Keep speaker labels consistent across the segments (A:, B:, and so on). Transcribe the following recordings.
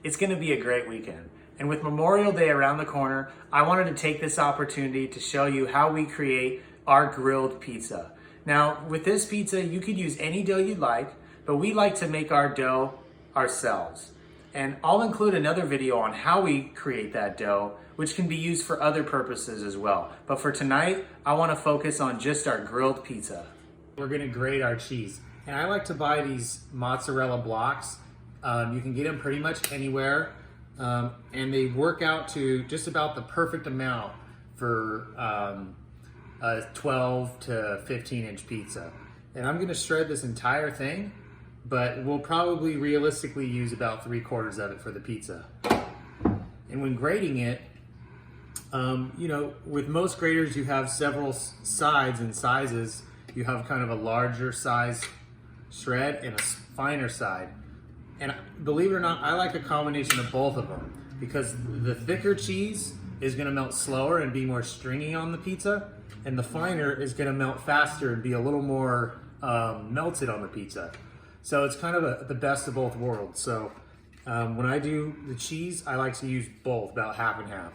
A: It's gonna be a great weekend. And with Memorial Day around the corner, I wanted to take this opportunity to show you how we create our grilled pizza. Now, with this pizza, you could use any dough you'd like, but we like to make our dough ourselves. And I'll include another video on how we create that dough, which can be used for other purposes as well. But for tonight, I wanna focus on just our grilled pizza. We're gonna grate our cheese. And I like to buy these mozzarella blocks. You can get them pretty much anywhere. And they work out to just about the perfect amount for a 12 to 15 inch pizza. And I'm gonna shred this entire thing, but we'll probably realistically use about 3/4 of it for the pizza. And when grating it, you know, with most graters, you have several sides and sizes. You have kind of a larger size shred and a finer side. And believe it or not, I like a combination of both of them because the thicker cheese is gonna melt slower and be more stringy on the pizza, and the finer is gonna melt faster and be a little more melted on the pizza. So it's kind of the best of both worlds. So when I do the cheese, I like to use both, about half and half.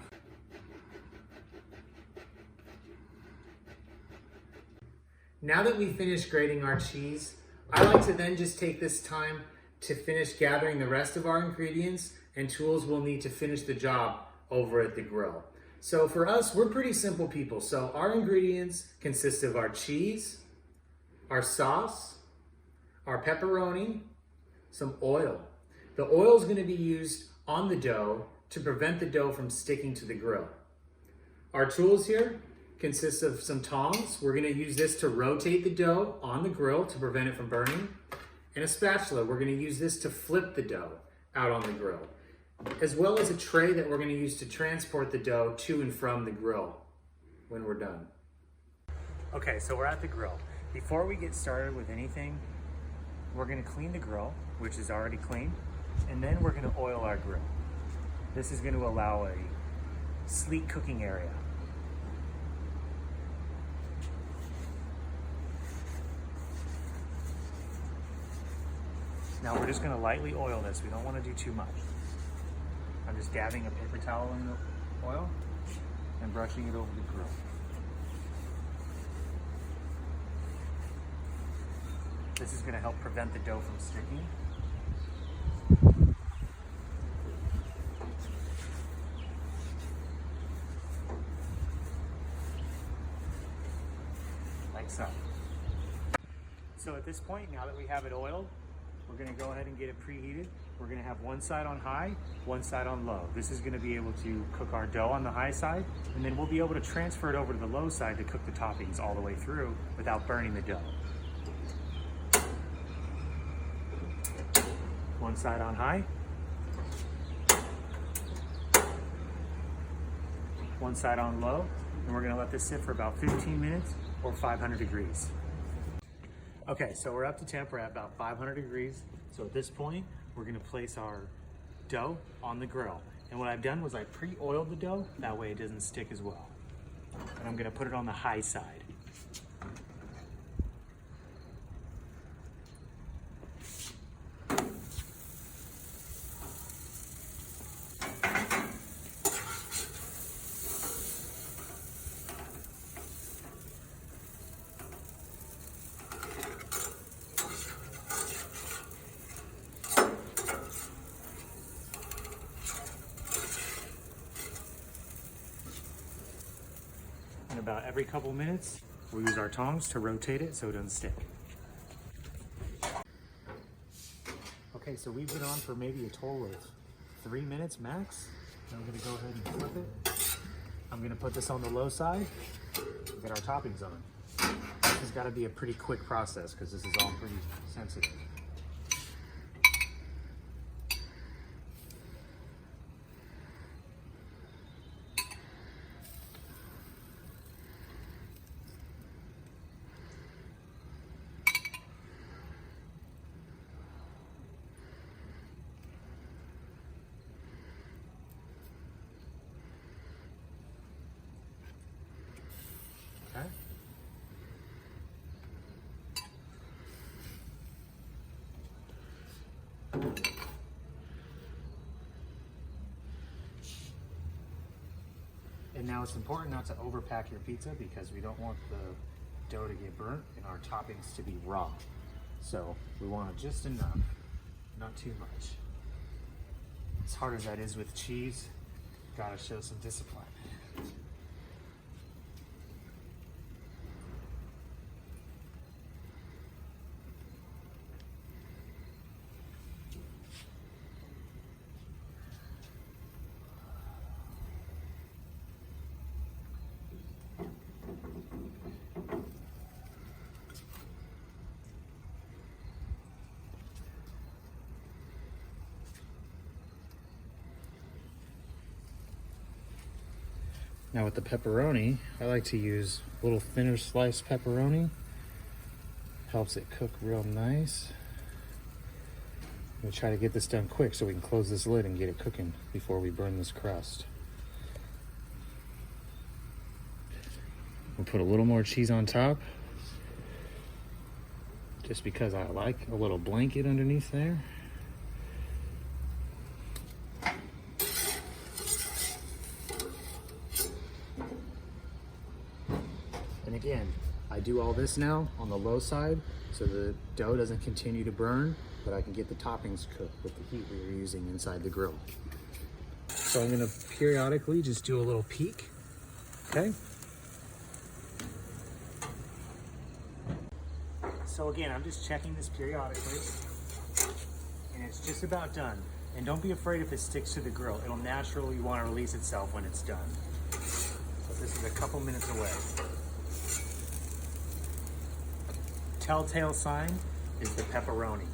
A: Now that we finished grating our cheese, I like to then just take this time to finish gathering the rest of our ingredients and tools we'll need to finish the job over at the grill. So for us, we're pretty simple people. So our ingredients consist of our cheese, our sauce, our pepperoni, some oil. The oil is going to be used on the dough to prevent the dough from sticking to the grill. Our tools here consist of some tongs. We're going to use this to rotate the dough on the grill to prevent it from burning. And a spatula. We're going to use this to flip the dough out on the grill, as well as a tray that we're going to use to transport the dough to and from the grill when we're done. Okay, so we're at the grill. Before we get started with anything, we're going to clean the grill, which is already clean, and then we're going to oil our grill. This is going to allow a sleek cooking area. Now we're just going to lightly oil this. We don't want to do too much. I'm just dabbing a paper towel in the oil and brushing it over the grill. This is going to help prevent the dough from sticking. Like so. So at this point, now that we have it oiled, we're going to go ahead and get it preheated. We're going to have one side on high, one side on low. This is going to be able to cook our dough on the high side, and then we'll be able to transfer it over to the low side to cook the toppings all the way through without burning the dough. One side on high, one side on low, and we're going to let this sit for about 15 minutes or 500 degrees. Okay, so we're up to temp, we're at about 500 degrees. So at this point, we're gonna place our dough on the grill. And what I've done was I pre-oiled the dough, that way it doesn't stick as well. And I'm gonna put it on the high side. And about every couple minutes, we'll use our tongs to rotate it so it doesn't stick. Okay, so we've been on for maybe a total of 3 minutes max. I'm gonna go ahead and flip it. I'm gonna put this on the low side, get our toppings on. This has gotta be a pretty quick process because this is all pretty sensitive. Okay. And now it's important not to overpack your pizza because we don't want the dough to get burnt and our toppings to be raw. So we want it just enough, not too much. As hard as that is with cheese, gotta show some discipline. Now with the pepperoni, I like to use a little thinner sliced pepperoni. Helps it cook real nice. I'm gonna try to get this done quick so we can close this lid and get it cooking before we burn this crust. We'll put a little more cheese on top, just because I like a little blanket underneath there. And again, I do all this now on the low side so the dough doesn't continue to burn, but I can get the toppings cooked with the heat we were using inside the grill. So I'm gonna periodically just do a little peek, okay? So again, I'm just checking this periodically, and it's just about done. And don't be afraid if it sticks to the grill. It'll naturally want to release itself when it's done. So this is a couple minutes away. Telltale sign is the pepperoni.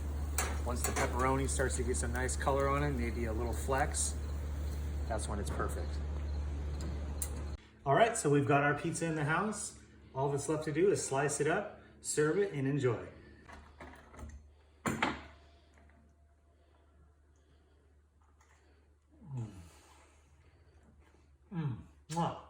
A: Once the pepperoni starts to get some nice color on it, maybe a little flecks, that's when it's perfect. All right, so we've got our pizza in the house. All that's left to do is slice it up, serve it, and enjoy. Mwah.